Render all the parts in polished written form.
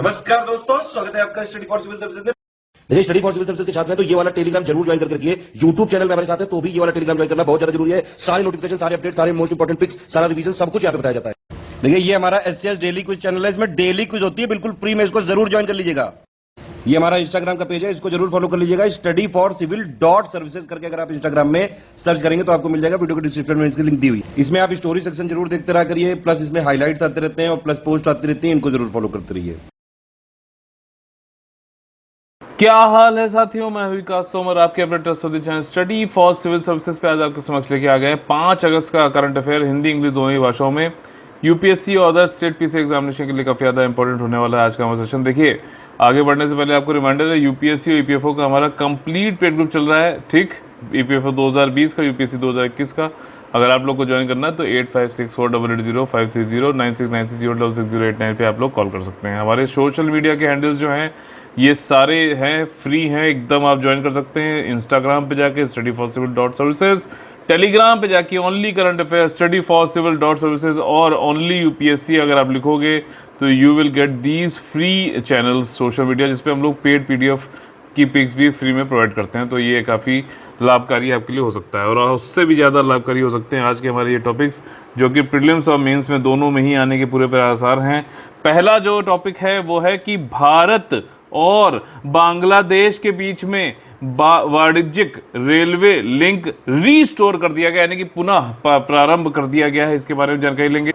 नमस्कार दोस्तों, स्वागत है आपका स्टडी फॉर सिविल सर्विसेज में। देखिए, स्टडी फॉर सिविल सर्विसेज के छात्र हैं तो ये वाला टेलीग्राम जरूर ज्वाइन करके रखिए। यूट्यूब चैनल में हमारे साथ है तो भी ये वाला टेलीग्राम ज्वाइन करना बहुत ज्यादा जरूरी है। सारे नोटिफिकेशन, सारे अपडेट, सारे मोस्ट इंपोर्टेंट पिक्स, सारा रिवीजन सब कुछ यहाँ पे बताया जाता है। देखिए, ये हमारा एससीएस डेली क्विज चैनल है, इसमें डेली क्विज होती है, बिल्कुल फ्री में, इसको जरूर ज्वाइन कर लीजिएगा। ये हमारा इंस्टाग्राम का पेज है, इसको जरूर फॉलो कर लीजिएगा। Study for civil dot services करके अगर आप इंस्टाग्राम में सर्च करेंगे तो आपको मिल जाएगा। वीडियो के डिस्क्रिप्शन में इसकी लिंक दी हुई। इसमें आप स्टोरी सेक्शन जरूर देखते रहा करिए, प्लस इसमें हाईलाइट्स आते रहते हैं और प्लस पोस्ट आती रहती है, इनको जरूर फॉलो करते रहिए। क्या हाल है साथियों, मैं विकास सोमर, आपके अपने trustworthy channel study for civil services पे आज आपके समक्ष लेके आ गए 5 अगस्त का करंट अफेयर हिंदी इंग्लिश दोनों ही भाषाओं में यूपीएससी और अदर स्टेट पीसी एग्जामिनेशन के लिए काफ़ी ज़्यादा इंपॉर्टेंट होने वाला है आज का हमारा सेशन। देखिए, आगे बढ़ने से पहले आपको रिमाइंडर है, यूपीएससी और ईपीएफओ का हमारा कंप्लीट पेड ग्रुप चल रहा है। ठीक, ईपीएफओ 2020 का, यूपीएससी 2021 का। अगर आप लोग को ज्वाइन करना है तो 8564880530 9696066089 पे आप लोग कॉल कर सकते हैं। हमारे सोशल मीडिया के हैंडल्स जो हैं ये सारे हैं, फ्री हैं एकदम, आप ज्वाइन कर सकते हैं। इंस्टाग्राम पे जाके study for civil dot services, telegram पे जाके only current affair study for civil dot services और ओनली यूपीएससी अगर आप लिखोगे तो you will get these free channels social media, जिसपे हम लोग पेड पीडीएफ की पिक्स भी फ्री में प्रोवाइड करते हैं। तो ये काफ़ी लाभकारी आपके लिए हो सकता है और उससे भी ज़्यादा लाभकारी हो सकते हैं आज के हमारे ये टॉपिक्स, जो कि प्रीलिम्स और मेंस में दोनों में ही आने के पूरे आसार हैं। पहला जो टॉपिक है वो है कि भारत और बांग्लादेश के बीच में वाणिज्यिक रेलवे लिंक रीस्टोर कर दिया गया, यानी कि पुनः प्रारंभ कर दिया गया है। इसके बारे में जानकारी लेंगे।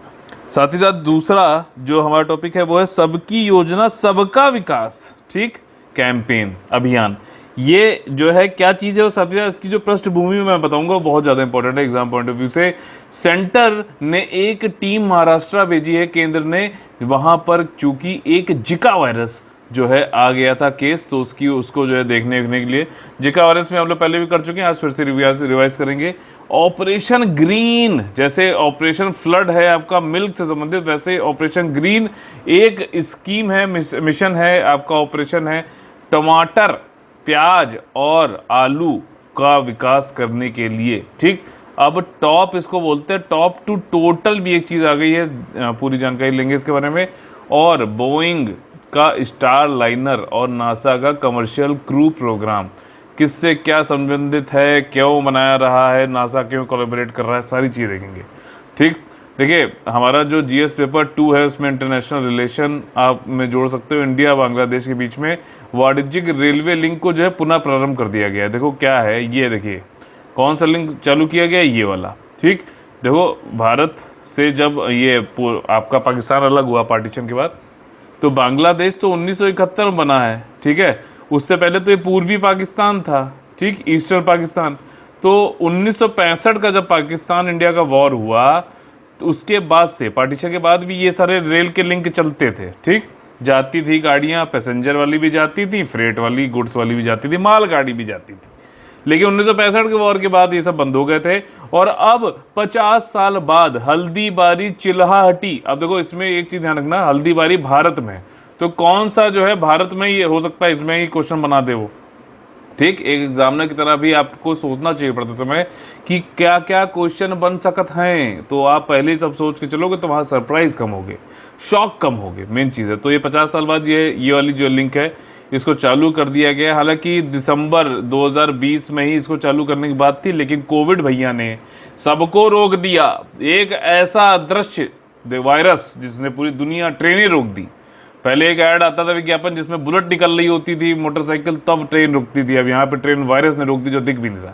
साथ ही साथ दूसरा जो हमारा टॉपिक है वो है सबकी योजना सबका विकास, ठीक, कैंपेन, अभियान। ये जो है क्या चीज़ है और साथ ही साथ इसकी जो पृष्ठभूमि मैं बताऊंगा वो बहुत ज़्यादा इंपॉर्टेंट है एग्जाम पॉइंट ऑफ व्यू से। सेंटर ने एक टीम महाराष्ट्र भेजी है, केंद्र ने वहां पर, चूंकि एक जिका वायरस जो है आ गया था केस, तो उसको जो है देखने के लिए, जिका वायरस में हम लोग पहले भी कर चुके हैं, आज फिर से रिवाइज करेंगे। ऑपरेशन ग्रीन, जैसे ऑपरेशन फ्लड है आपका मिल्क से संबंधित, वैसे ऑपरेशन ग्रीन एक स्कीम है, मिशन है आपका, ऑपरेशन है टमाटर, प्याज और आलू का विकास करने के लिए। ठीक, अब टॉप इसको बोलते हैं, टॉप टू टोटल भी एक चीज़ आ गई है, पूरी जानकारी लेंगे इसके बारे में। और बोइंग का स्टार लाइनर और नासा का कमर्शियल क्रू प्रोग्राम किससे क्या संबंधित है, क्यों बनाया रहा है, नासा क्यों कोलैबोरेट कर रहा है, सारी चीज़ देखेंगे। ठीक, देखिए हमारा जो जीएस पेपर 2 है उसमें इंटरनेशनल रिलेशन आप में जोड़ सकते हो। इंडिया बांग्लादेश के बीच में वाणिज्यिक रेलवे लिंक को जो है पुनः प्रारंभ कर दिया गया है। देखो क्या है ये, देखिए कौन सा लिंक चालू किया गया है, ये वाला। ठीक, देखो भारत से जब ये आपका पाकिस्तान अलग हुआ पार्टीशन के बाद, तो बांग्लादेश तो 1971 में बना है, ठीक है। उससे पहले तो ये पूर्वी पाकिस्तान था, ठीक, ईस्टर्न पाकिस्तान। तो 1965 का जब पाकिस्तान इंडिया का वॉर हुआ तो उसके बाद से, पार्टीशन के बाद भी ये सारे रेल के लिंक चलते थे। ठीक, जाती थी गाड़ियाँ, पैसेंजर वाली भी जाती थी, फ्रेट वाली, गुड्स वाली भी जाती थी, माल गाड़ी भी जाती थी। लेकिन 1965 के वॉर के बाद ये सब बंद हो गए थे और अब 50 साल बाद हल्दीबारी चिल्हाहटी, अब देखो इसमें एक चीज ध्यान रखना, हल्दीबारी भारत में, तो कौन सा जो है भारत में ये हो सकता है, इसमें ही क्वेश्चन बना दे वो। ठीक, एक एग्जामिनर की तरह भी आपको सोचना चाहिए पड़ते समय कि क्या क्या क्वेश्चन बन सकते हैं, तो आप पहले ही सब सोच के चलोगे तो वहाँ सरप्राइज कम होगे, शॉक कम होगे, मेन चीज़ है। तो ये 50 साल बाद ये वाली जो लिंक है इसको चालू कर दिया गया। हालांकि दिसंबर 2020 में ही इसको चालू करने की बात थी, लेकिन कोविड भैया ने सबको रोक दिया। एक ऐसा अदृश्य वायरस जिसने पूरी दुनिया, ट्रेनें रोक दी। पहले एक ऐड आता था विज्ञापन जिसमें बुलेट निकल रही होती थी, मोटरसाइकिल, तब ट्रेन रुकती थी। अब यहाँ पे ट्रेन वायरस ने रोक दी जो दिख भी नहीं रहा।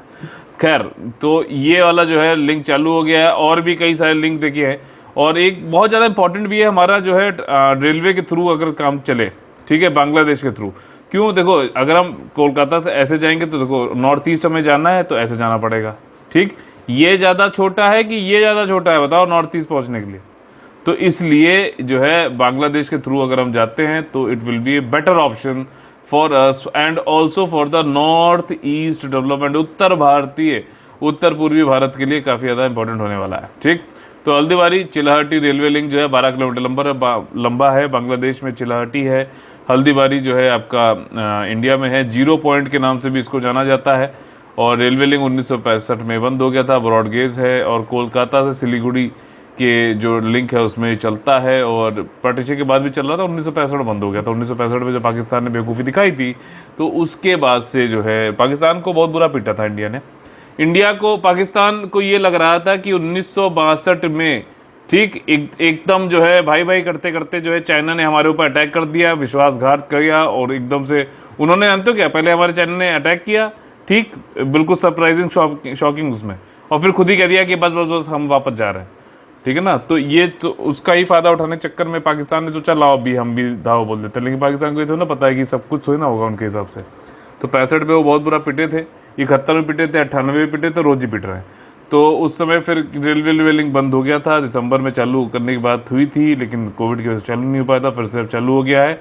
खैर, तो ये वाला जो है लिंक चालू हो गया है और भी कई सारे लिंक देखिए है। और एक बहुत ज़्यादा इंपॉर्टेंट भी है हमारा जो है रेलवे के थ्रू अगर काम चले, ठीक है, बांग्लादेश के थ्रू। क्यों, देखो अगर हम कोलकाता से ऐसे जाएंगे तो देखो नॉर्थ ईस्ट हमें जाना है तो ऐसे जाना पड़ेगा। ठीक, ये ज़्यादा छोटा है कि ये ज़्यादा छोटा है, बताओ, नॉर्थ ईस्ट पहुँचने के लिए। तो इसलिए जो है बांग्लादेश के थ्रू अगर हम जाते हैं तो it will be a better option for us and also for the north east development, उत्तर पूर्वी भारत के लिए काफ़ी ज़्यादा इंपॉर्टेंट होने वाला है। ठीक, तो हल्दीबारी चिल्हाहटी रेलवे लिंक जो है 12 किलोमीटर लंबा है, बांग्लादेश में चिल्हाहटी है। हल्दीबारी जो है आपका इंडिया में है, 0 पॉइंट के नाम से भी इसको जाना जाता है। और रेलवे लिंक 1965 में बंद हो गया था, ब्रॉडगेज है। और कोलकाता से सिलीगुड़ी के जो लिंक है उसमें चलता है, और पार्टीशन के बाद भी चल रहा था। 1965 बंद हो गया था। 1965 में जब पाकिस्तान ने बेवकूफ़ी दिखाई थी तो उसके बाद से जो है पाकिस्तान को बहुत बुरा पीटा था इंडिया ने। इंडिया को, पाकिस्तान को ये लग रहा था कि 1962 में ठीक एकदम जो है भाई भाई करते करते जो है चाइना ने हमारे ऊपर अटैक कर दिया, विश्वासघात किया, और एकदम से उन्होंने जानते हो क्या, पहले हमारे चाइना ने अटैक किया, ठीक बिल्कुल सरप्राइजिंग शॉकिंग उसमें, और फिर खुद ही कह दिया कि बस बस बस हम वापस जा रहे हैं, ठीक है ना। तो ये तो उसका ही फायदा उठाने के चक्कर में पाकिस्तान ने सोचा लाओ अभी हम भी दाव बोल देते हैं, लेकिन पाकिस्तान को ये तो ना पता है कि सब कुछ ना होगा उनके हिसाब से। तो 65 में वो बहुत बुरा पिटे थे, 71 में पिटे थे, 98 में पिटे थे, रोज ही पिट रहे हैं। तो उस समय फिर रेलवे लिंक बंद हो गया था, दिसंबर में चालू करने की बात हुई थी, लेकिन कोविड की वजह से चालू नहीं हो पाया था, फिर से अब चालू हो गया है।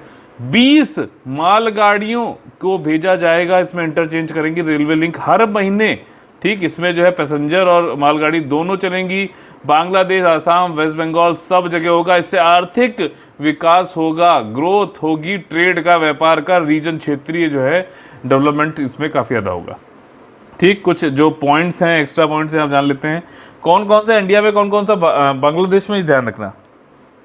20 मालगाड़ियों को भेजा जाएगा, इसमें इंटरचेंज करेंगी रेलवे लिंक हर महीने, ठीक। इसमें जो है पैसेंजर और मालगाड़ी दोनों चलेंगी। बांग्लादेश, आसाम, वेस्ट बंगाल सब जगह होगा। इससे आर्थिक विकास होगा, ग्रोथ होगी, ट्रेड का, व्यापार का, रीजन क्षेत्रीय जो है डेवलपमेंट इसमें काफ़ी ज़्यादा होगा, ठीक। कुछ जो पॉइंट्स हैं, एक्स्ट्रा पॉइंट्स हैं, आप जान लेते हैं कौन कौन सा इंडिया में, कौन कौन सा बांग्लादेश में, ही ध्यान रखना।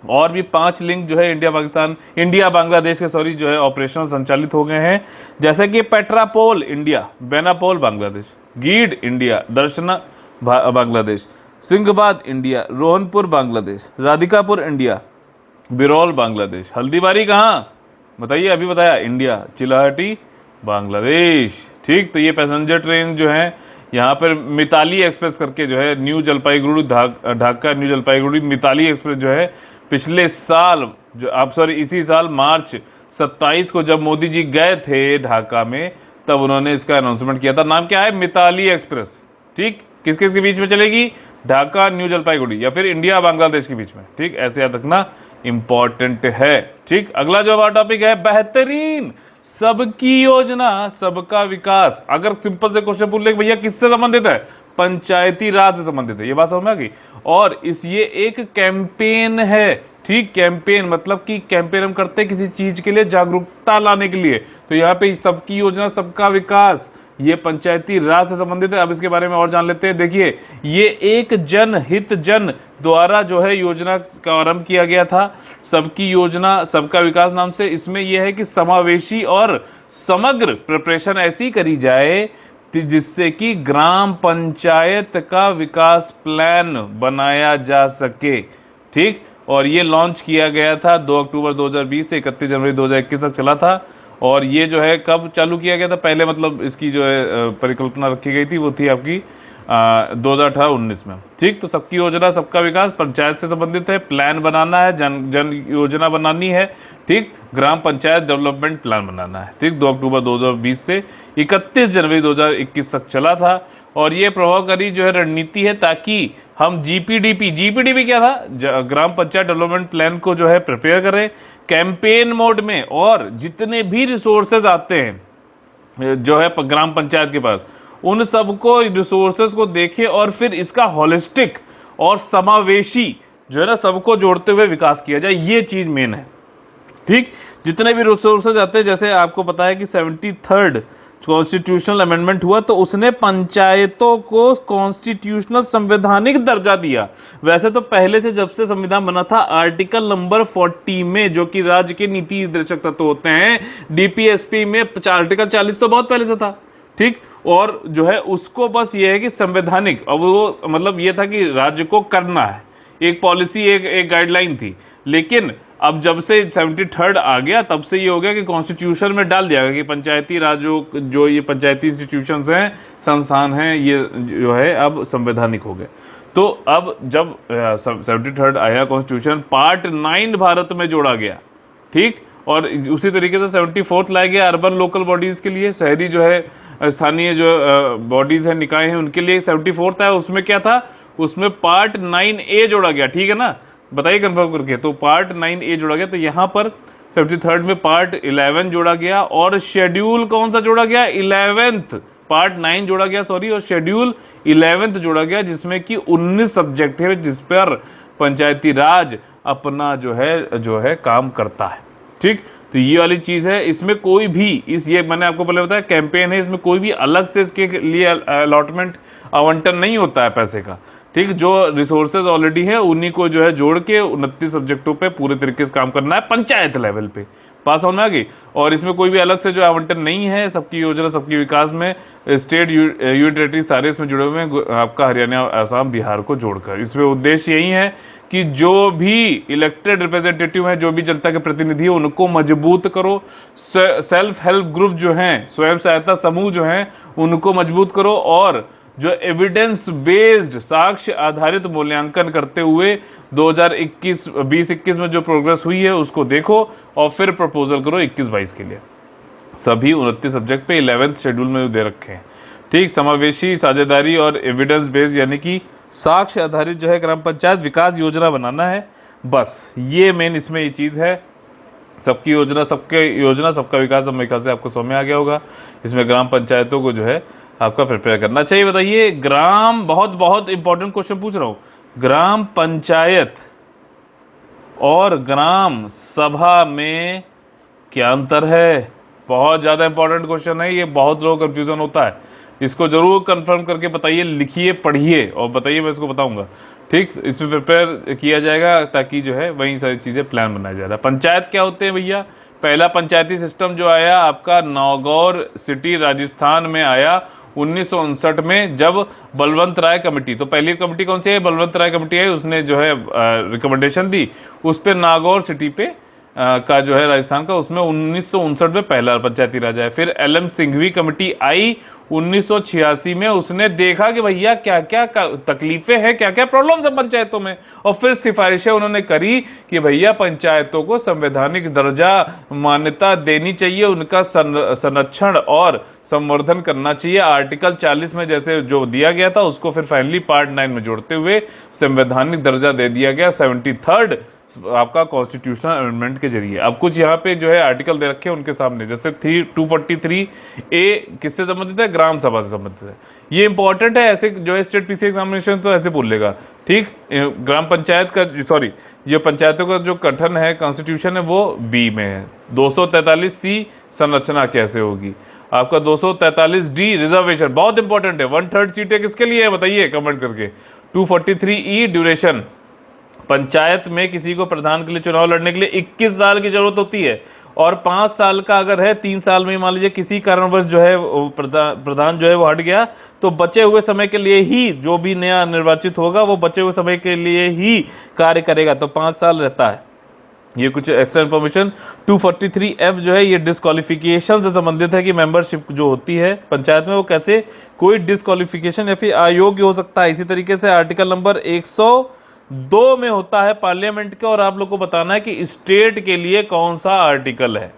और भी 5 लिंक जो है इंडिया बांग्लादेश के जो है ऑपरेशनल संचालित हो गए हैं, जैसे कि पेट्रापोल इंडिया, बेनापोल बांग्लादेश, गीड इंडिया, दर्शना बांग्लादेश, सिंहबाद इंडिया, रोहनपुर बांग्लादेश, राधिकापुर इंडिया, बिरौल बांग्लादेश, हल्दीबारी कहाँ बताइए, अभी बताया इंडिया, चिलाहाटी बांग्लादेश, ठीक। तो ये पैसेंजर ट्रेन जो है यहाँ पर मिताली एक्सप्रेस करके जो है new Jalpaiguri Dhaka new Jalpaiguri Mitali express जो है पिछले साल इसी साल मार्च 27 को जब मोदी जी गए थे ढाका में, तब उन्होंने इसका अनाउंसमेंट किया था। नाम क्या है, मिताली एक्सप्रेस, ठीक। किस किस के बीच में चलेगी, ढाका न्यू जलपाईगुड़ी या फिर इंडिया बांग्लादेश के बीच में, ठीक। ऐसे याद रखना, इंपॉर्टेंट है, ठीक। अगला जो हमारा टॉपिक है, बेहतरीन सबकी योजना सबका विकास। अगर सिंपल से क्वेश्चन पूछ ले भैया किससे संबंधित है, पंचायती राज से संबंधित है, ये बात समझ में आ गई। और ये एक कैंपेन है, ठीक। कैंपेन मतलब कि कैंपेन हम करते हैं किसी चीज के लिए, जागरूकता लाने के लिए। तो यहाँ पे सबकी योजना सबका विकास, ये पंचायती राज से संबंधित है। अब इसके बारे में और जान लेते हैं। देखिए, ये एक जनहित जन द्वारा जो है योजना का आरंभ किया गया था, सबकी योजना सबका विकास नाम से। इसमें यह है कि समावेशी और समग्र प्रिपरेशन ऐसी करी जाए जिससे कि ग्राम पंचायत का विकास प्लान बनाया जा सके, ठीक। और ये लॉन्च किया गया था 2 अक्टूबर 2020 से 31 जनवरी 2021 तक चला था। और ये जो है कब चालू किया गया था, पहले मतलब इसकी जो है परिकल्पना रखी गई थी वो थी आपकी 2018-19 में, ठीक। तो सबकी योजना सबका विकास पंचायत से संबंधित है, प्लान बनाना है, जन योजना बनानी है, ठीक। ग्राम पंचायत डेवलपमेंट प्लान बनाना है, ठीक। 2 अक्टूबर 2020 से 31 जनवरी 2021 तक चला था। और ये प्रभावकारी जो है रणनीति है ताकि हम जीपीडीपी क्या था, ग्राम पंचायत डेवलपमेंट प्लान को जो है प्रिपेयर करें कैंपेन मोड में, और जितने भी रिसोर्सेज आते हैं जो है ग्राम पंचायत के पास, उन सबको रिसोर्सेज को देखें और फिर इसका होलिस्टिक और समावेशी जो है ना सबको जोड़ते हुए विकास किया जाए, ये चीज मेन है, ठीक। जितने भी रिसोर्सेज आते हैं, जैसे आपको पता है कि 73rd कॉन्स्टिट्यूशनल अमेंडमेंट हुआ तो उसने पंचायतों को कॉन्स्टिट्यूशनल संवैधानिक दर्जा दिया। वैसे तो पहले से जब से संविधान बना था आर्टिकल नंबर 40 में, जो कि राज्य के नीति निर्देशक तत्व होते हैं, डीपीएसपी में आर्टिकल 40 तो बहुत पहले से था, ठीक। और जो है उसको बस ये है कि संवैधानिक, अब वो मतलब ये था कि राज्य को करना है, एक पॉलिसी एक गाइडलाइन थी। लेकिन अब जब से 73rd आ गया तब से ये हो गया कि कॉन्स्टिट्यूशन में डाल दिया गया कि पंचायती राजों जो ये पंचायती इंस्टीट्यूशंस हैं, संस्थान हैं, ये जो है अब संवैधानिक हो गए। तो अब जब 73rd आया कॉन्स्टिट्यूशन, पार्ट 9 भारत में जोड़ा गया, ठीक। और उसी तरीके से 74th लाया गया अर्बन लोकल बॉडीज के लिए, शहरी जो है स्थानीय जो बॉडीज हैं, निकाय हैं, उनके लिए 74th आया। उसमें क्या था, उसमें पार्ट 9A जोड़ा गया, ठीक है ना, बताइए कंफर्म करके। तो पार्ट 9A जोड़ा गया, तो यहाँ पर 73rd में पार्ट 11 जोड़ा गया, और शेड्यूल कौन सा जोड़ा गया, 11th, पार्ट 9 जोड़ा गया सॉरी, और शेड्यूल 11th जोड़ा गया, जिसमें कि 19 सब्जेक्ट है जिस पर पंचायती राज अपना जो है काम करता है, ठीक। तो ये वाली चीज है, इसमें कोई भी ये मैंने आपको पहले बताया कैंपेन है, इसमें कोई भी अलग से इसके लिए अलॉटमेंट आवंटन नहीं होता है पैसे का, ठीक, जो रिसोर्सेज ऑलरेडी है उन्हीं को जो है जोड़ के 29 सब्जेक्टों पे पूरे तरीके से काम करना है पंचायत लेवल पे। पास होना आ गई। और इसमें कोई भी अलग से जो आवंटन नहीं है, सबकी योजना सबकी विकास में स्टेट यूनियन टेरिटरी सारे इसमें जुड़े हुए हैं, आपका हरियाणा, आसाम, बिहार को जोड़कर। इसमें उद्देश्य यही है कि जो भी इलेक्टेड रिप्रेजेंटेटिव हैं, जो भी जनता के प्रतिनिधि हैं, उनको मजबूत करो। सेल्फ हेल्प ग्रुप जो हैं, स्वयं सहायता समूह जो हैं, उनको मजबूत करो। और जो एविडेंस बेस्ड साक्ष्य आधारित मूल्यांकन करते हुए 2021 में जो प्रोग्रेस हुई है उसको देखो और फिर प्रपोजल करो 21-22 के लिए। सभी 29 सब्जेक्ट पे 11th शेड्यूल में दे रखे हैं। ठीक, समावेशी साझेदारी और एविडेंस बेस्ड यानी कि साक्ष्य आधारित जो है ग्राम पंचायत विकास योजना बनाना है। बस ये मेन इसमें ये चीज़ है। सबकी योजना सबका विकास, मेरे ख्याल से आपको समझ में आ गया होगा। इसमें ग्राम पंचायतों को जो है आपका प्रिपेयर करना चाहिए। बताइए, ग्राम, बहुत इंपॉर्टेंट क्वेश्चन पूछ रहा हूँ, ग्राम पंचायत और ग्राम सभा में क्या अंतर है? बहुत ज़्यादा इंपॉर्टेंट क्वेश्चन है ये, बहुत लोग कंफ्यूजन होता है। इसको जरूर कंफर्म करके बताइए, लिखिए, पढ़िए और बताइए, मैं इसको बताऊंगा। ठीक, इसमें प्रिपेयर किया जाएगा ताकि जो है वही सारी चीज़ें प्लान बनाया जा रहा है। पंचायत क्या होते हैं भैया? पहला पंचायती सिस्टम जो आया आपका नागौर सिटी राजस्थान में आया 1959 में, जब बलवंत राय कमेटी, तो पहली कमेटी कौन सी है? बलवंत राय कमेटी आई, उसने जो है रिकमेंडेशन दी, उस पर नागौर सिटी पे का जो है राजस्थान का, उसमें 1959 में पहला पंचायती राज आया। फिर LM सिंघवी कमेटी आई 1986 में, उसने देखा कि भैया क्या क्या तकलीफें हैं, क्या क्या प्रॉब्लम्स है पंचायतों में, और फिर सिफारिशें उन्होंने करी कि भैया पंचायतों को संवैधानिक दर्जा मान्यता देनी चाहिए, उनका संरक्षण और संवर्धन करना चाहिए। आर्टिकल 40 में जैसे जो दिया गया था उसको फिर फाइनली पार्ट 9 में जोड़ते हुए संवैधानिक दर्जा दे दिया गया 73rd आपका कॉन्स्टिट्यूशनल अमेंडमेंट के जरिए। अब कुछ यहाँ पे जो है आर्टिकल दे रखे हैं उनके सामने, जैसे 243A किससे संबंधित है? ग्राम सभा से संबंधित है। ये इंपॉर्टेंट है, ऐसे जो है स्टेट PC एग्जामिनेशन तो ऐसे बोल लेगा। ठीक, ग्राम पंचायत का, सॉरी, ये पंचायतों का जो गठन है, कॉन्स्टिट्यूशन है, वो B में है। 243C संरचना कैसे होगी आपका, 243D रिजर्वेशन, बहुत इंपॉर्टेंट है। 1/3 सीटें किसके लिए है बताइए कमेंट करके। 243E ड्यूरेशन, पंचायत में किसी को प्रधान के लिए चुनाव लड़ने के लिए 21 साल की जरूरत होती है, और 5 साल का अगर है, 3 साल में मान लीजिए किसी कारणवश जो है प्रधान जो है वो हट गया, तो बचे हुए समय के लिए ही जो भी नया निर्वाचित होगा वो बचे हुए समय के लिए ही कार्य करेगा, तो 5 साल रहता है। ये कुछ एक्स्ट्रा इन्फॉर्मेशन। 243F जो है ये डिस्क्वालिफिकेशन से संबंधित है कि मेंबरशिप जो होती है पंचायत में वो कैसे कोई डिस्क्वालिफिकेशन या फिर अयोग्य हो सकता है। इसी तरीके से आर्टिकल नंबर 102 में होता है पार्लियामेंट का, और आप लोग को बताना है कि स्टेट के लिए कौन सा आर्टिकल है।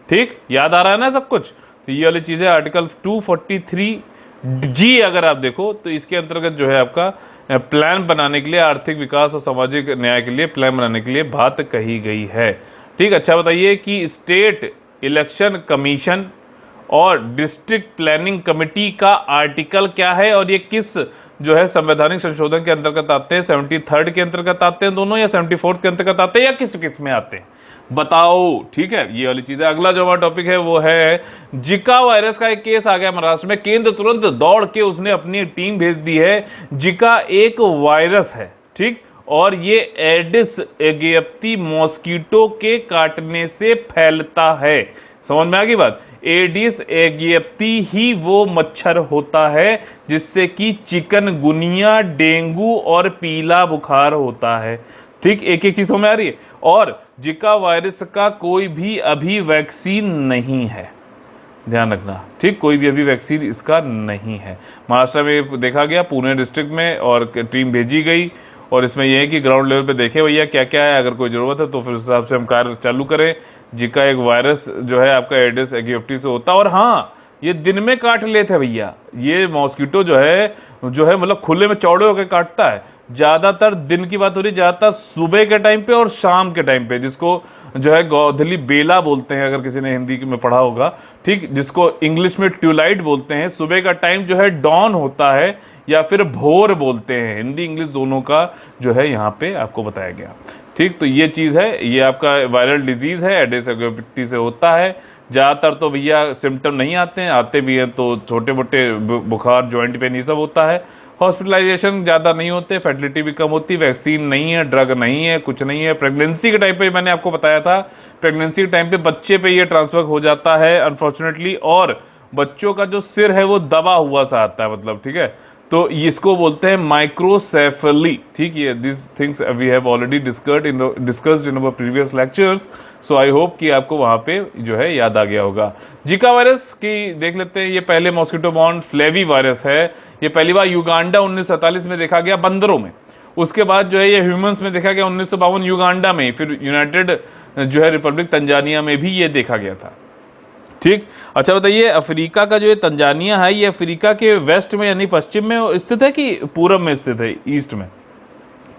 ठीक, याद आ रहा है ना सब कुछ? तो ये वाली चीज़ें आर्टिकल 243G अगर आप देखो तो इसके अंतर्गत जो है आपका प्लान बनाने के लिए, आर्थिक विकास और सामाजिक न्याय के लिए प्लान बनाने के लिए बात कही गई है। ठीक, अच्छा बताइए कि स्टेट इलेक्शन कमीशन और डिस्ट्रिक्ट प्लानिंग कमेटी का आर्टिकल क्या है, और ये किस जो है संवैधानिक संशोधन के अंतर्गत आते हैं? 73rd के अंतर्गत आते हैं दोनों, या 74th के अंतर्गत आते हैं, या किस में आते हैं बताओ। ठीक है, ये वाली चीज है। अगला जो हमारा टॉपिक है वो है जिका वायरस का एक केस आ गया महाराष्ट्र में। केंद्र तुरंत दौड़ के उसने अपनी टीम भेज दी है। जिका एक वायरस है, ठीक, और ये एडिस एगिप्ती मॉस्किटो के काटने से फैलता है। समझ में आ गई बात? एडिस एगिप्ती ही वो मच्छर होता है जिससे कि चिकनगुनिया, डेंगू और पीला बुखार होता है। ठीक, एक एक चीज समझ में आ रही है। और जिका वायरस का कोई भी अभी वैक्सीन नहीं है, ध्यान रखना। ठीक, कोई भी अभी वैक्सीन इसका नहीं है। महाराष्ट्र में देखा गया, पुणे डिस्ट्रिक्ट में, और टीम भेजी गई, और इसमें यह है कि ग्राउंड लेवल पे देखें भैया क्या क्या है, अगर कोई ज़रूरत है तो फिर उस हिसाब से हम कार्य चालू करें। जिका एक वायरस जो है आपका एडिस एगिप्टी से होता है, और हाँ, ये दिन में काट लेते हैं भैया। ये मॉस्किटो जो है मतलब खुले में चौड़े होकर काटता है। ज़्यादातर दिन की बात हो रही है, ज़्यादातर सुबह के टाइम पे और शाम के टाइम पे, जिसको जो है गोधली बेला बोलते हैं, अगर किसी ने हिंदी में पढ़ा होगा। ठीक, जिसको इंग्लिश में ट्यूलाइट बोलते हैं। सुबह का टाइम जो है डॉन होता है, या फिर भोर बोलते हैं। हिंदी इंग्लिश दोनों का जो है यहाँ पे आपको बताया गया। ठीक, तो ये चीज़ है, ये आपका वायरल डिजीज़ है, एडिस एगिप्टी से होता है। ज़्यादातर तो भैया सिम्टम नहीं आते हैं, आते भी हैं तो छोटे मोटे बुखार, जॉइंट पेन, ये सब होता है। हॉस्पिटलाइजेशन ज़्यादा नहीं होते, फर्टिलिटी भी कम होती, वैक्सीन नहीं है, ड्रग नहीं है, कुछ नहीं है। प्रेगनेंसी के टाइम पे मैंने आपको बताया था, प्रेगनेंसी के टाइम पे बच्चे पे ये ट्रांसफर हो जाता है अनफॉर्चुनेटली, और बच्चों का जो सिर है वो दबा हुआ सा आता है, मतलब ठीक है। तो इसको बोलते हैं माइक्रोसेफली, ठीक है। This things we have already discussed in our previous lectures, so I hope कि आपको वहां पे जो है याद आ गया होगा। जिका वायरस की देख लेते हैं। ये पहले मॉस्किटो बॉर्न फ्लेवी वायरस है। ये पहली बार युगांडा 1947 में देखा गया बंदरों में। उसके बाद जो है ये ह्यूमंस में देखा गया 1952 युगांडा में। फिर यूनाइटेड जो है रिपब्लिक तंजानिया में भी ये देखा गया था, ठीक। अच्छा बताइए, अफ्रीका का जो ये तंजानिया है, ये अफ्रीका के वेस्ट में यानी पश्चिम में स्थित है कि पूरब में स्थित है, ईस्ट में,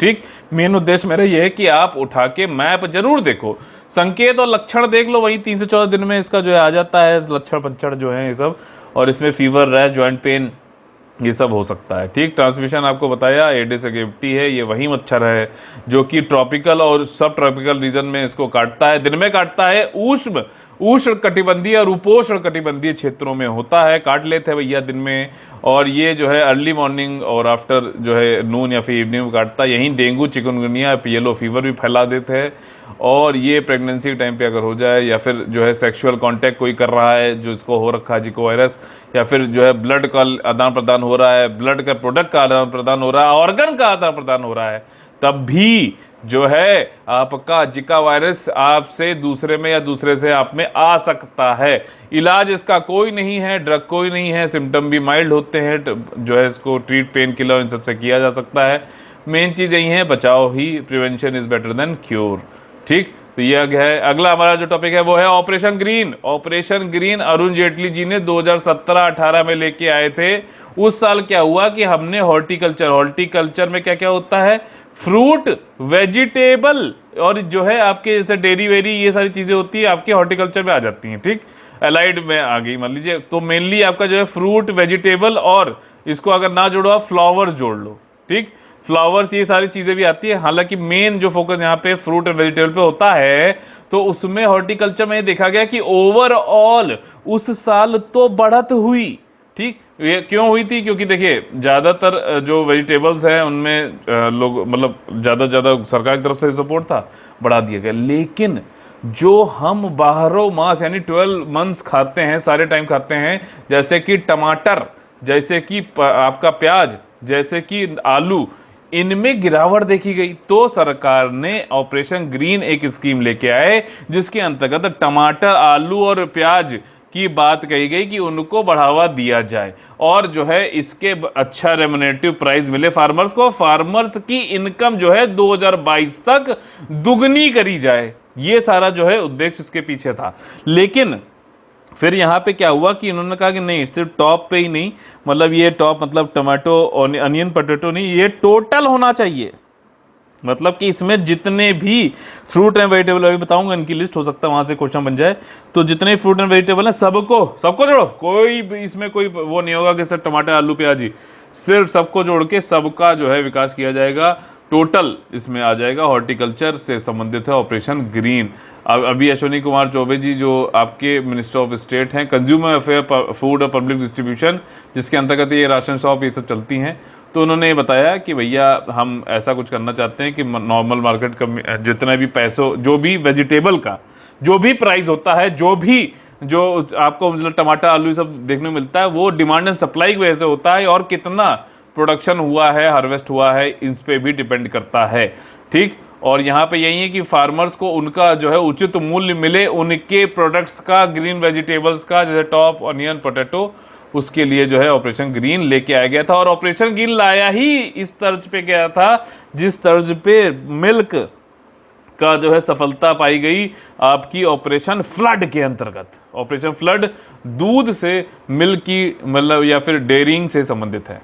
ठीक। मेन उद्देश्य मेरा ये है कि आप उठा के मैप जरूर देखो, संकेत और लक्षण देख लो, वही 3 से 14 दिन में इसका जो है आ जाता है, लक्षण पक्षण जो है ये सब। और इसमें फीवर, रैश, जॉइंट पेन, ये सब हो सकता है, ठीक। ट्रांसमिशन आपको बताया एडिस एगिप्टी है, ये वही मच्छर है जो कि ट्रॉपिकल और सब ट्रॉपिकल रीजन में इसको काटता है। दिन में काटता है, उष्ण कटिबंधीय और उपोष्ण कटिबंधीय क्षेत्रों में होता है, काट लेते हैं भैया दिन में। और ये जो है अर्ली मॉर्निंग और आफ्टर जो है नून या फिर इवनिंग में काटता है। यहीं डेंगू, चिकनगुनिया, येलो फीवर भी फैला देते हैं। और ये प्रेगनेंसी के टाइम पे अगर हो जाए, या फिर जो है सेक्सुअल कांटेक्ट कोई कर रहा है जो इसको हो रखा है जिको वायरस, या फिर जो है ब्लड का आदान प्रदान हो रहा है, ब्लड का प्रोडक्ट का आदान प्रदान हो रहा है, ऑर्गन का आदान प्रदान हो रहा है, तब भी जो है आपका जिका वायरस आपसे दूसरे में या दूसरे से आप में आ सकता है। इलाज इसका कोई नहीं है, ड्रग कोई नहीं है, सिम्टम भी माइल्ड होते हैं, जो है इसको ट्रीट पेन किलर इन सबसे किया जा सकता है। मेन चीज़ यही है, बचाव ही, prevention is better than cure, ठीक। तो ये है अगला हमारा जो टॉपिक है वो है operation green. Operation green Arun Jaitley ji ने 2017-18 में लेके आए थे। उस साल क्या हुआ कि हमने हॉर्टिकल्चर में क्या क्या होता है, फ्रूट, वेजिटेबल और जो है आपके जैसे डेयरी वेरी, ये सारी चीजें होती है आपके हॉर्टिकल्चर में आ जाती हैं, ठीक। अलाइड में आ गई मान लीजिए, तो मेनली आपका जो है फ्रूट, वेजिटेबल, और इसको अगर ना जोड़ो आप फ्लावर्स जोड़ लो, ठीक। फ्लावर्स, ये सारी चीजें भी आती है। हालांकि मेन जो फोकस यहाँ पे फ्रूट और वेजिटेबल पे होता है, तो उसमें हॉर्टिकल्चर में देखा गया कि ओवरऑल उस साल तो बढ़त हुई, ठीक। ये क्यों हुई थी? क्योंकि देखिए ज़्यादातर जो वेजिटेबल्स हैं उनमें लोग मतलब ज़्यादा सरकार की तरफ से सपोर्ट था, बढ़ा दिया गया। लेकिन जो हम बारह मास यानी 12 मंथ्स खाते हैं, सारे टाइम खाते हैं, जैसे कि टमाटर, जैसे कि आपका प्याज, जैसे कि आलू, इनमें गिरावट देखी गई। तो सरकार ने ऑपरेशन ग्रीन एक स्कीम लेके आए जिसके अंतर्गत टमाटर, आलू और प्याज की बात कही गई कि उनको बढ़ावा दिया जाए और जो है इसके अच्छा रेम्युनरेटिव प्राइस मिले फार्मर्स को, फार्मर्स की इनकम जो है 2022 तक दुगनी करी जाए। ये सारा जो है उद्देश्य इसके पीछे था। लेकिन फिर यहाँ पे क्या हुआ कि इन्होंने कहा कि नहीं, सिर्फ टॉप पे ही नहीं, मतलब ये टॉप मतलब टमाटो, अनियन, पोटैटो नहीं, ये टोटल होना चाहिए। मतलब कि इसमें जितने भी फ्रूट एंड वेजिटेबल, अभी बताऊंगा इनकी लिस्ट, हो सकता है वहां से क्वेश्चन बन जाए। तो जितने फ्रूट एंड वेजिटेबल हैं सबको जोड़ो, कोई इसमें कोई वो नहीं होगा कि सिर्फ टमाटर, आलू, प्याज ही, सिर्फ सबको जोड़ के सबका जो है विकास किया जाएगा। टोटल इसमें आ जाएगा। हॉर्टिकल्चर से संबंधित है ऑपरेशन ग्रीन। अभी अश्विनी कुमार चौबे जी जो आपके मिनिस्टर ऑफ स्टेट हैं, कंज्यूमर अफेयर, फूड और पब्लिक डिस्ट्रीब्यूशन, जिसके अंतर्गत ये राशन शॉप ये सब चलती हैं, तो उन्होंने बताया कि भैया हम ऐसा कुछ करना चाहते हैं कि नॉर्मल मार्केट का जितना भी पैसों, जो भी वेजिटेबल का जो भी प्राइस होता है, जो आपको मतलब टमाटर, आलू सब देखने को मिलता है, वो डिमांड एंड सप्लाई की वजह से होता है, और कितना प्रोडक्शन हुआ है, हार्वेस्ट हुआ है, इस पे भी डिपेंड करता है, ठीक। और यहाँ पे यही है कि फार्मर्स को उनका जो है उचित मूल्य मिले उनके प्रोडक्ट्स का, ग्रीन वेजिटेबल्स का, जैसे टॉप, ऑनियन, पोटैटो, उसके लिए जो है ऑपरेशन ग्रीन लेके आया गया था। और ऑपरेशन ग्रीन लाया ही इस तर्ज पे गया था जिस तर्ज पे मिल्क का जो है सफलता पाई गई आपकी ऑपरेशन फ्लड के अंतर्गत। ऑपरेशन फ्लड दूध से मिल्क की मतलब या फिर डेयरिंग से संबंधित है,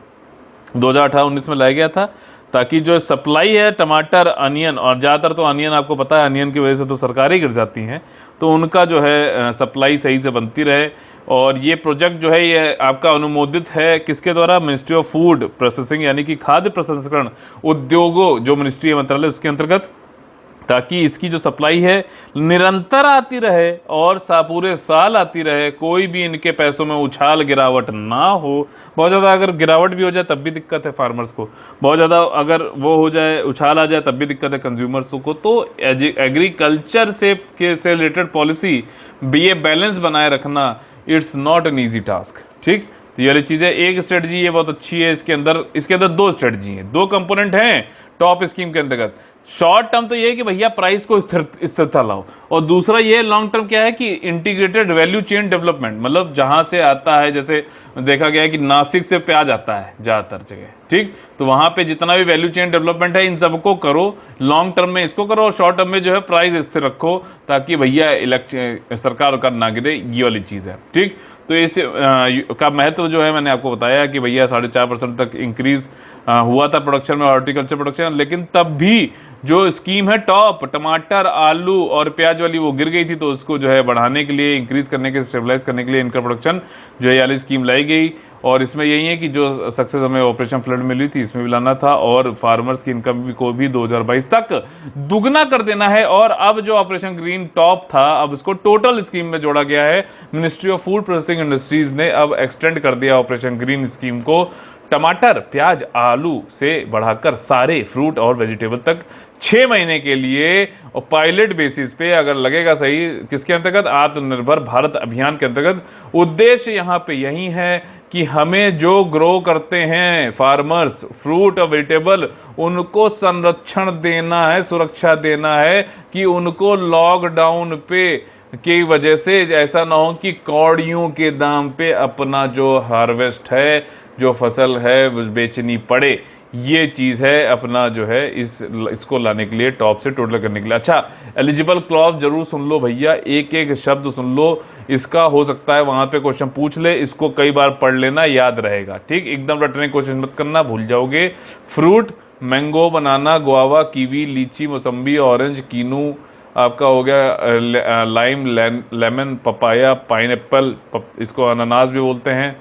2018-19 में लाया गया था, ताकि जो सप्लाई है टमाटर, अनियन, और ज़्यादातर तो अनियन आपको पता है अनियन की वजह से तो सरकारें गिर जाती हैं, तो उनका जो है सप्लाई सही से बनती रहे। और ये प्रोजेक्ट जो है ये आपका अनुमोदित है किसके द्वारा? मिनिस्ट्री ऑफ फूड प्रोसेसिंग यानी कि खाद्य प्रसंस्करण उद्योगों जो मिनिस्ट्री है मंत्रालय उसके अंतर्गत। ताकि इसकी जो सप्लाई है निरंतर आती रहे और पूरे साल आती रहे, कोई भी इनके पैसों में उछाल गिरावट ना हो। बहुत ज़्यादा अगर गिरावट भी हो जाए तब भी दिक्कत है फार्मर्स को, बहुत ज़्यादा अगर वो हो जाए, उछाल आ जाए तब भी दिक्कत है कंज्यूमर्स को। तो एग्रीकल्चर से रिलेटेड पॉलिसी ये बैलेंस बनाए रखना, it's not an easy task. ठीक, तो ये वाली चीज़ है। एक स्ट्रेटजी ये बहुत अच्छी है, इसके अंदर दो स्ट्रेटजी हैं, दो कंपोनेंट हैं टॉप स्कीम के अंतर्गत। शॉर्ट टर्म तो ये है कि भैया प्राइस को स्थिरता लाओ, और दूसरा ये लॉन्ग टर्म क्या है कि इंटीग्रेटेड वैल्यू चेन डेवलपमेंट, मतलब जहां से आता है, जैसे देखा गया है कि नासिक से प्याज आता है ज़्यादातर जगह, ठीक, तो वहां पे जितना भी वैल्यू चेन डेवलपमेंट है इन सबको करो, लॉन्ग टर्म में इसको करो और शॉर्ट टर्म में जो है प्राइस स्थिर रखो, ताकि भैया सरकार का ना गिरे, ये वाली चीज़ है। ठीक, तो इस का महत्व जो है मैंने आपको बताया कि भैया 4.5% तक इंक्रीज हुआ था प्रोडक्शन में, हॉर्टिकल्चर प्रोडक्शन, लेकिन तब भी जो स्कीम है टॉप टमाटर, आलू और प्याज वाली वो गिर गई थी, तो उसको जो है बढ़ाने के लिए, इंक्रीज करने के, स्टेबलाइज करने के लिए इनका प्रोडक्शन जो है वाली स्कीम लाई गई। और इसमें यही है कि जो सक्सेस हमें ऑपरेशन फ्लड मिली थी इसमें भी लाना था, और फार्मर्स की इनकम को भी 2022 तक दुगना कर देना है। और अब जो ऑपरेशन ग्रीन टॉप था, अब इसको टोटल स्कीम में जोड़ा गया है। Ministry of food processing industries ने अब एक्सटेंड कर दिया ऑपरेशन ग्रीन स्कीम को टमाटर, प्याज, आलू से बढ़ाकर सारे फ्रूट और वेजिटेबल तक 6 महीने के लिए, और पायलट बेसिस पे अगर लगेगा सही, किसके अंतर्गत, आत्मनिर्भर भारत अभियान के अंतर्गत। उद्देश्य यहाँ पे यही है कि हमें जो ग्रो करते हैं फार्मर्स, फ्रूट और वेजिटेबल, उनको संरक्षण देना है, सुरक्षा देना है, कि उनको लॉकडाउन पे की वजह से ऐसा ना हो कि कौड़ियों के दाम पे अपना जो हार्वेस्ट है, जो फसल है, बेचनी पड़े। ये चीज़ है अपना जो है इसको लाने के लिए, टॉप से टोटल करने के लिए। अच्छा, एलिजिबल क्लॉज जरूर सुन लो भैया, एक एक शब्द सुन लो इसका, हो सकता है वहां पे क्वेश्चन पूछ ले, इसको कई बार पढ़ लेना, याद रहेगा। ठीक, एकदम रटने की कोशिश मत करना, भूल जाओगे। फ्रूट, मैंगो, बनाना, गुआवा, कीवी, लीची, मौसम्बी, ऑरेंज, कीनू, आपका हो गया लाइम, लेमन, पपाया, पाइनएप्पल, इसको अनानास भी बोलते हैं,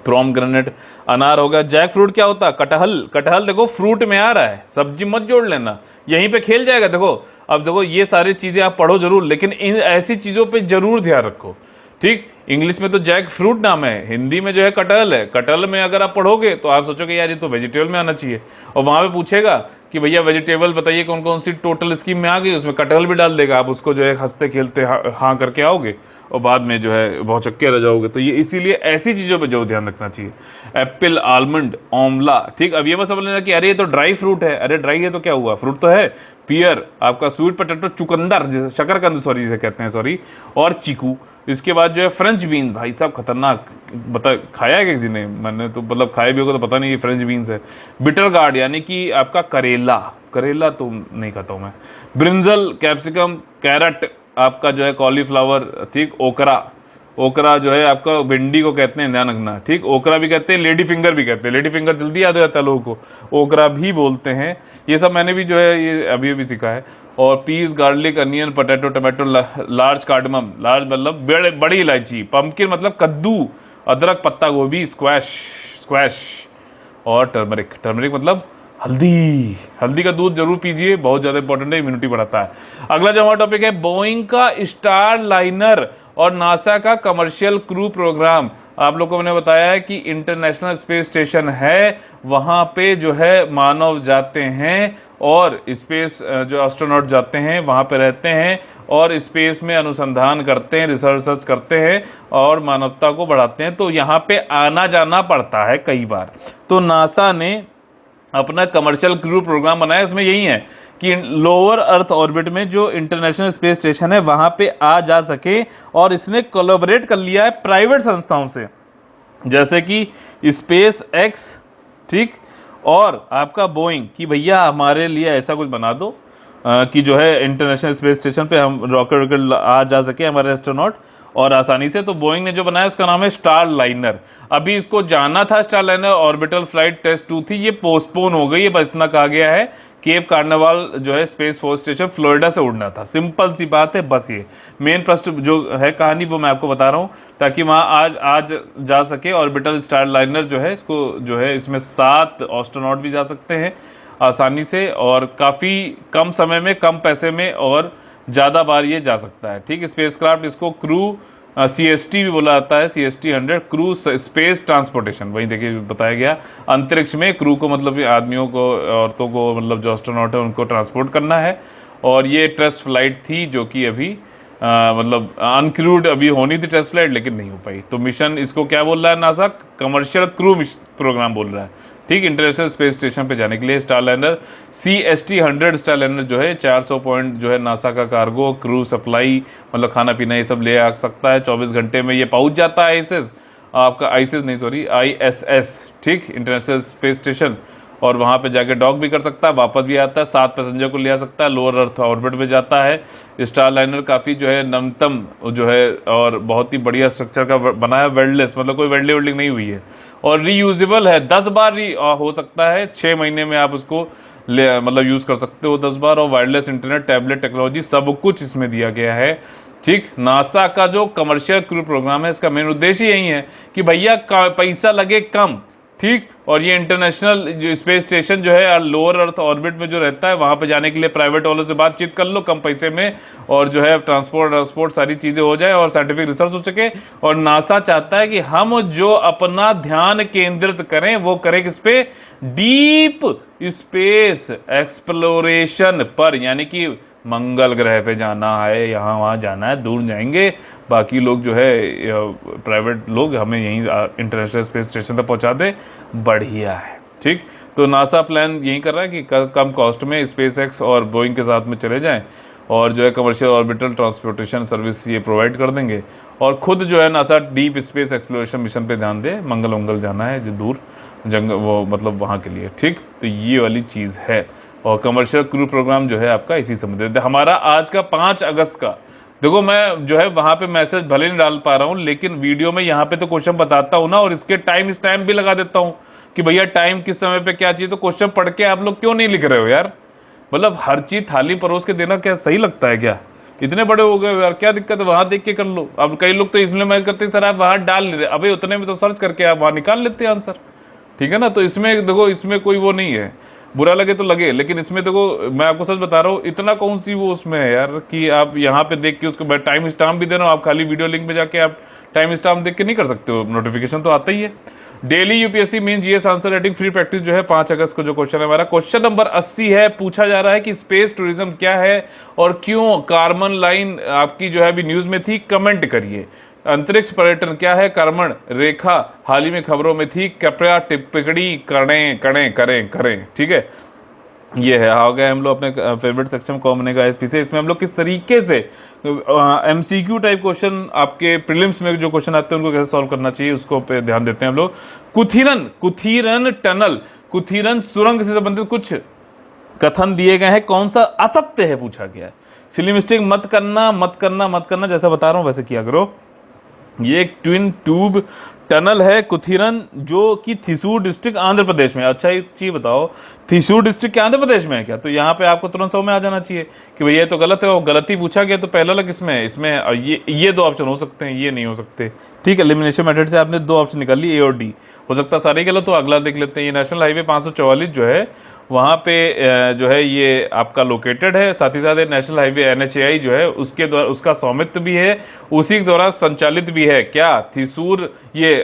प्रोमग्रेनेट, अनार हो गया। जैक फ्रूट क्या होता है, कटहल। कटहल देखो फ्रूट में आ रहा है, सब्जी मत जोड़ लेना, यहीं पे खेल जाएगा। देखो अब देखो ये सारी चीजें आप पढ़ो जरूर, लेकिन इन ऐसी चीजों पे जरूर ध्यान रखो। ठीक, इंग्लिश में तो जैक फ्रूट नाम है, हिंदी में जो है कटहल है। कटहल में अगर आप पढ़ोगे तो आप सोचोगे यार ये तो वेजिटेबल में आना चाहिए, और वहां पे पूछेगा कि भैया वेजिटेबल बताइए कौन कौन सी टोटल स्कीम में आ गई, उसमें कटहल भी डाल देगा। आप उसको जो है हंसते खेलते हाँ करके आओगे और बाद में जो है बहुत चक्के रह जाओगे। तो ये इसीलिए ऐसी चीज़ों पे जो ध्यान रखना चाहिए। Apple, almond, amla. ठीक, अब ये मत समझ लेना कि अरे ये तो ड्राई फ्रूट है, अरे ड्राई है तो क्या हुआ, फ्रूट तो है। पियर, आपका स्वीट पोटैटो, चुकंदर जिसे शकरकंद सॉरी जिसे कहते हैं सॉरी, और चीकू। इसके बाद जो है फ्रेंच बीन, भाई साहब खतरनाक, बता खाया है किसी ने, मैंने तो मतलब खाए भी होगा तो पता नहीं ये फ्रेंच बीन्स है। बिटर गार्ड यानी कि आपका करेला, करेला तो नहीं खाता हूँ मैं। ब्रिंजल, कैप्सिकम, कैरेट, आपका जो है कॉलीफ्लावर। ठीक, ओकरा, ओकरा जो है आपका भिंडी को कहते हैं, ध्यान रखना। ठीक, ओकरा भी कहते हैं, लेडी फिंगर भी कहते हैं, लेडी फिंगर जल्दी याद हो जाता है लोगों को, ओकरा भी बोलते हैं। ये सब मैंने भी जो है ये अभी अभी सीखा है। और peas, garlic, onion, potato, tomato, large cardamom, large मतलब बड़ी इलायची, पंपकिन मतलब कद्दू, अदरक, पत्ता गोभी, स्क्वैश, स्क्वैश, और टर्मरिक, टर्मरिक मतलब हल्दी। हल्दी का दूध जरूर पीजिए, बहुत ज़्यादा इंपॉर्टेंट है, इम्यूनिटी बढ़ाता है। अगला जो हमारा टॉपिक है बोइंग का स्टार लाइनर और नासा का कमर्शियल क्रू प्रोग्राम। आप लोगों को मैंने बताया है कि इंटरनेशनल स्पेस स्टेशन है, वहाँ पे जो है मानव जाते हैं और स्पेस जो एस्ट्रोनॉट जाते हैं वहाँ पे रहते हैं और स्पेस में अनुसंधान करते हैं, रिसर्च करते हैं और मानवता को बढ़ाते हैं। तो यहाँ पे आना जाना पड़ता है कई बार। तो नासा ने अपना कमर्शियल क्रू प्रोग्राम बनाया, इसमें यही है कि लोअर अर्थ ऑर्बिट में जो इंटरनेशनल स्पेस स्टेशन है वहां पे आ जा सके, और इसने कोलैबोरेट कर लिया है प्राइवेट संस्थाओं से, जैसे कि स्पेस एक्स, ठीक, और आपका बोइंग, कि भैया हमारे लिए ऐसा कुछ बना दो कि जो है इंटरनेशनल स्पेस स्टेशन पे हम रॉकेट आ जा सके हमारे एस्ट्रोनॉट और आसानी से। तो बोइंग ने जो बनाया उसका नाम है स्टार लाइनर। अभी इसको जाना था Starliner, orbital flight test 2 थी, ये पोस्टपोन हो गई है, बस इतना कहा गया है। केप कार्निवाल जो है स्पेस फोर्स स्टेशन फ्लोरिडा से उड़ना था, सिंपल सी बात है बस। ये मेन पृष्ठ जो है कहानी वो मैं आपको बता रहा हूँ ताकि वहाँ आज जा सके। ऑर्बिटल स्टार लाइनर जो है इसको जो है इसमें 7 एस्ट्रोनॉट भी जा सकते हैं आसानी से और काफ़ी कम समय में, कम पैसे में और ज़्यादा बार ये जा सकता है। ठीक, स्पेसक्राफ्ट इसको क्रू CST भी बोला जाता है, CST 100 क्रू स्पेस ट्रांसपोर्टेशन। वही देखिए बताया गया, अंतरिक्ष में क्रू को मतलब आदमियों को, औरतों को, मतलब जो एस्ट्रोनॉट है उनको ट्रांसपोर्ट करना है। और ये टेस्ट फ्लाइट थी जो कि अभी मतलब अनक्रूड अभी होनी थी टेस्ट फ्लाइट, लेकिन नहीं हो पाई। तो मिशन इसको क्या बोल रहा है नासा? कमर्शियल क्रू प्रोग्राम बोल रहा है। ठीक, इंटरनेशनल स्पेस स्टेशन पे जाने के लिए स्टारलाइनर CST 100 स्टारलाइनर जो है 400 पॉइंट जो है नासा का कार्गो, क्रू, सप्लाई, मतलब खाना पीना ये सब ले आ सकता है। 24 घंटे में ये पहुंच जाता है ISS, ठीक, इंटरनेशनल स्पेस स्टेशन। और वहाँ पे जाके डॉक भी कर सकता है, वापस भी आता है, 7 पैसेंजर को ले आ सकता है, लोअर अर्थ ऑर्बिट में जाता है। स्टारलाइनर काफ़ी जो है नवीनतम जो है और बहुत ही बढ़िया स्ट्रक्चर का बनाया, वेल्डलेस, मतलब कोई वेल्डिंग नहीं हुई है, और रीयूजेबल है। 10 बार हो सकता है, 6 महीने में आप उसको मतलब यूज़ कर सकते हो 10 बार। और वायरलेस इंटरनेट, टैबलेट टेक्नोलॉजी, सब कुछ इसमें दिया गया है। ठीक, नासा का जो कमर्शियल क्रू प्रोग्राम है इसका मेन उद्देश्य यही है कि भैया पैसा लगे कम। ठीक, और ये इंटरनेशनल जो स्पेस स्टेशन जो है लोअर अर्थ ऑर्बिट में जो रहता है, वहाँ पे जाने के लिए प्राइवेट वालों से बातचीत कर लो कम पैसे में, और जो है ट्रांसपोर्ट सारी चीज़ें हो जाए और साइंटिफिक रिसर्च हो सके। और नासा चाहता है कि हम जो अपना ध्यान केंद्रित करें वो करें किस पे? डीप स्पेस एक्सप्लोरेशन पर, यानी कि मंगल ग्रह पे जाना है, यहाँ वहाँ जाना है, दूर जाएंगे। बाकी लोग जो है प्राइवेट लोग हमें यहीं इंटरनेशनल स्पेस स्टेशन तक पहुँचा दे, बढ़िया है। ठीक, तो नासा प्लान यही कर रहा है कि कम कॉस्ट में SpaceX और बोइंग के साथ में चले जाएं और जो है कमर्शियल ऑर्बिटल ट्रांसपोर्टेशन सर्विस ये प्रोवाइड कर देंगे। और खुद जो है NASA deep space exploration mission पे ध्यान दे, मंगल जाना है जो दूर जंग वो मतलब वहाँ के लिए। ठीक, तो ये वाली चीज़ है। और कमर्शियल क्रू प्रोग्राम जो है आपका इसी संबंधित है। हमारा आज का 5 अगस्त का, देखो मैं जो है वहाँ पे मैसेज भले नहीं डाल पा रहा हूँ, लेकिन वीडियो में यहाँ पे तो क्वेश्चन बताता हूँ ना, और इसके टाइम भी लगा देता हूँ कि भैया टाइम किस समय पे क्या चाहिए। तो क्वेश्चन पढ़ के आप लोग क्यों नहीं लिख रहे हो यार? मतलब हर चीज़ थाली परोस के देना क्या सही लगता है क्या? इतने बड़े हो गए यार, क्या दिक्कत है? वहाँ देख के कर लो। अब कई लोग तो इसमें मैच करते हैं, सर आप वहाँ डाल ले रहे, अबे उतने में तो सर्च करके आप वहाँ निकाल लेते हैं आंसर। ठीक है ना? तो इसमें देखो, इसमें कोई वो नहीं है, बुरा लगे तो लगे, लेकिन इसमें देखो मैं आपको सच बता रहा हूँ, इतना कौन सी वो उसमें है यार कि आप यहाँ पे देख के उसको टाइम स्टाम्प भी दे रहा हूँ। आप खाली वीडियो लिंक में जाके आप टाइम स्टाम्प देख के नहीं कर सकते हो, नोटिफिकेशन तो आता ही है। Daily UPSC main GS answer writing free practice जो है 5 अगस्त को जो क्वेश्चन है हमारा, क्वेश्चन नंबर 80 है। पूछा जा रहा है कि स्पेस टूरिज्म क्या है और क्यों कार्बन लाइन आपकी जो है अभी न्यूज में थी, कमेंट करिए। अंतरिक्ष पर्यटन क्या है? कार्बन रेखा हाल ही में खबरों में थी, कृपया टिप्पणी करें। ठीक है, ये है। आ गए हम लोग अपने फेवरेट सेक्शन कॉमन का SP से। इसमें हम लोग किस तरीके से MCQ टाइप क्वेश्चन आपके प्रीलिम्स में जो क्वेश्चन आते हैं उनको कैसे सॉल्व करना चाहिए उसको पे ध्यान देते हैं हम लोग। कुथीरन टनल, कुथीरन सुरंग से संबंधित कुछ कथन दिए गए हैं, कौन सा असत्य है पूछा गया है। सिली मिस्टेक मत करना, जैसा बता रहा हूं वैसे किया करो। ये एक ट्विन ट्यूब टनल है कुथीरन, जो कि थिसूर डिस्ट्रिक्ट आंध्र प्रदेश में। अच्छा एक चीज बताओ, थिसूर डिस्ट्रिक्ट के आंध्र प्रदेश में है क्या? तो यहाँ पे आपको तुरंत समझ में आ जाना चाहिए कि भैया ये तो गलत है, और गलती पूछा गया तो पहला लग इसमें है, इसमें ये 2 ऑप्शन हो सकते हैं, ये नहीं हो सकते। ठीक है, एलिमिनेशन मेथड से आपने 2 ऑप्शन निकाल ली, A और D। हो सकता है सारे गलत हो, अगला देख लेते हैं। ये नेशनल हाईवे 544 जो है वहाँ पे जो है ये आपका लोकेटेड है। साथ ही साथ नेशनल हाईवे NHAI जो है उसके द्वारा उसका स्वामित्व भी है, उसी के द्वारा संचालित भी है। क्या? थिसूर ये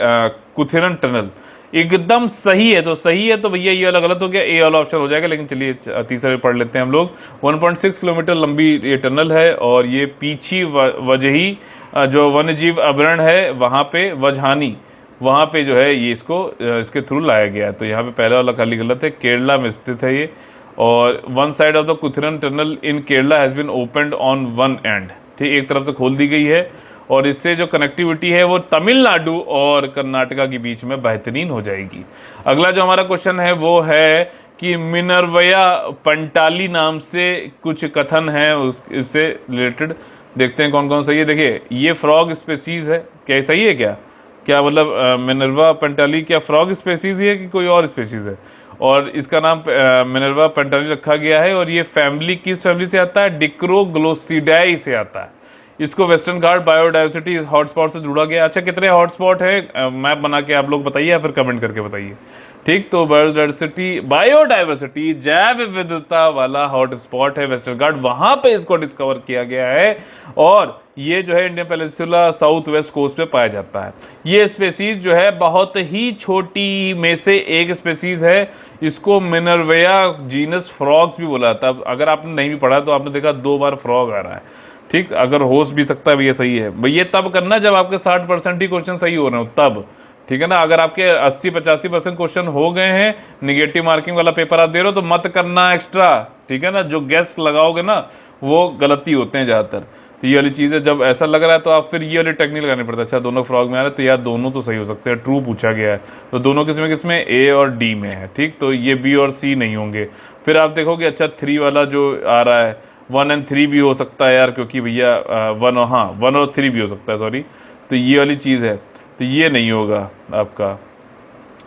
कुथीरन टनल एकदम सही है। तो सही है तो भैया ये वाला गलत हो गया, A वाला ऑप्शन हो जाएगा। लेकिन चलिए तीसरे पढ़ लेते हैं हम लोग। 1.6 किलोमीटर लंबी ये टनल है, और ये पीछी वजही जो वन्यजीव अभयारण्य है वहाँ पे वजहानी, वहाँ पे जो है ये इसके थ्रू लाया गया है। तो यहाँ पे पहला वाला खाली गलत है, केरला में स्थित है ये। और one side of the Kuthiran tunnel in Kerala has been opened on one end. ठीक, एक तरफ से खोल दी गई है, और इससे जो कनेक्टिविटी है वो तमिलनाडु और कर्नाटका के बीच में बेहतरीन हो जाएगी। अगला जो हमारा क्वेश्चन है वो है कि मिनर्वया पंटाली नाम से कुछ कथन है, इससे रिलेटेड देखते हैं कौन कौन सही है। देखिए ये फ्रॉग स्पेसीज है, क्या सही है? क्या मतलब मिनर्वा पेंटाली क्या फ्रॉग स्पेसीज है कि कोई और स्पेसीज है? और इसका नाम मिनर्वा पेंटाली रखा गया है, और ये फैमिली किस फैमिली से आता है? डिक्रोग्लोसिडाई से आता है। इसको वेस्टर्न घाट बायोडाइवर्सिटी हॉटस्पॉट से जुड़ा गया। अच्छा, कितने हॉटस्पॉट है मैप बना के आप लोग बताइए या फिर कमेंट करके बताइए। ठीक, तो बायोडाइवर्सिटी जैव विविधता वाला हॉटस्पॉट है वेस्टर्न घाट, वहां पे इसको डिस्कवर किया गया है और ये जो है Indian peninsula south west coast पे पाया जाता है। ये स्पेसीज जो है बहुत ही छोटी में से एक स्पेसीज है, इसको मिनरवेया जीनस फ्रॉग्स भी बोला जाता है। अगर आपने नहीं भी पढ़ा तो आपने देखा 2 बार फ्रॉग आ रहा है। ठीक, अगर होस्ट भी सकता है भैया, सही है भैया, तब करना जब आपके 60% ही क्वेश्चन सही हो रहे हो तब, ठीक है ना। अगर आपके 80-85% क्वेश्चन हो गए हैं, निगेटिव मार्किंग वाला पेपर आप दे रहे हो, तो मत करना एक्स्ट्रा, ठीक है ना। जो गेस लगाओगे ना वो गलती होते हैं ज़्यादातर। तो ये वाली चीज़ है, जब ऐसा लग रहा है तो आप फिर ये वाली टेक्निक लगानी पड़ता है। अच्छा, दोनों फ्रॉग में आ रहे हैं तो यार दोनों तो सही हो सकते हैं, ट्रू पूछा गया है तो दोनों किसमें ए और डी में है। ठीक, तो ये बी और सी नहीं होंगे। फिर आप देखोगे अच्छा 3 वाला जो आ रहा है 1 और 3 भी हो सकता है यार, क्योंकि भैया 1 और 3 भी हो सकता है, सॉरी। तो ये वाली चीज़ है, तो ये नहीं होगा आपका।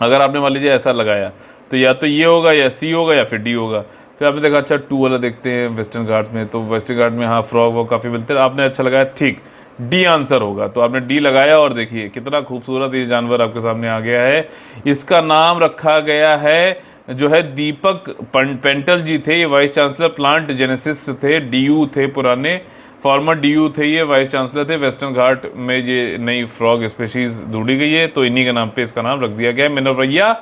अगर आपने मान लीजिए ऐसा लगाया तो या तो ये होगा या सी होगा या फिर डी होगा। फिर आपने देखा अच्छा 2 वाला देखते हैं वेस्टर्न घाट में, तो वेस्टर्न घाट में हाँ फ्रॉग वो काफ़ी मिलते हैं, आपने अच्छा लगाया, ठीक, डी आंसर होगा। तो आपने डी लगाया और देखिए कितना खूबसूरत ये जानवर आपके सामने आ गया है। इसका नाम रखा गया है जो है दीपक पेंटल जी थे, ये वाइस चांसलर प्लांट जेनेसिस थे, डीयू थे पुराने, फॉर्मर डीयू थे, ये वाइस चांसलर थे। वेस्टर्न घाट में ये नई फ्रॉग स्पीशीज ढूंढी गई है तो इन्हीं के नाम पे इसका नाम रख दिया गया है, मिनरवैया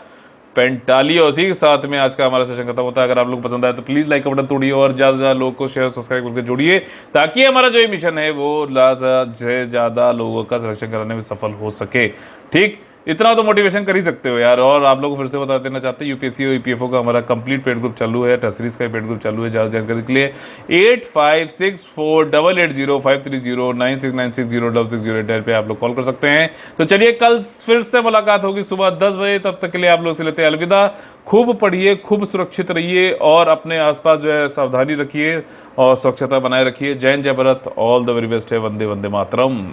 पेंटालियोसी। के साथ में आज का हमारा सेशन खत्म होता है। अगर आप लोग पसंद आए तो प्लीज़ लाइक का बटन तोड़िए और ज़्यादा से ज़्यादा लोगों को शेयर सब्सक्राइब करके जोड़िए, ताकि हमारा जो ये मिशन है वो ज़्यादा से ज़्यादा लोगों का सिलेक्शन कराने में सफल हो सके। ठीक, इतना तो मोटिवेशन कर ही सकते हो यार। और आप लोगों को फिर से बता देना चाहते हैं यूपीएससी और ईपीएफओ का हमारा कंप्लीट पेड ग्रुप चालू है, टेस्टरीज का पेड ग्रुप चालू है। ज़्यादा जानकारी के लिए 856488053096960606 पे आप लोग कॉल कर सकते हैं। तो चलिए कल फिर से मुलाकात होगी सुबह 10 बजे, तब तक के लिए आप लोग से लेते हैं अलविदा। खूब पढ़िए, खूब सुरक्षित रहिए और अपने आसपास जो है सावधानी रखिए और स्वच्छता बनाए रखिए। जय हिंद, जय Bharat, all the very best है। वंदे वंदे मातरम।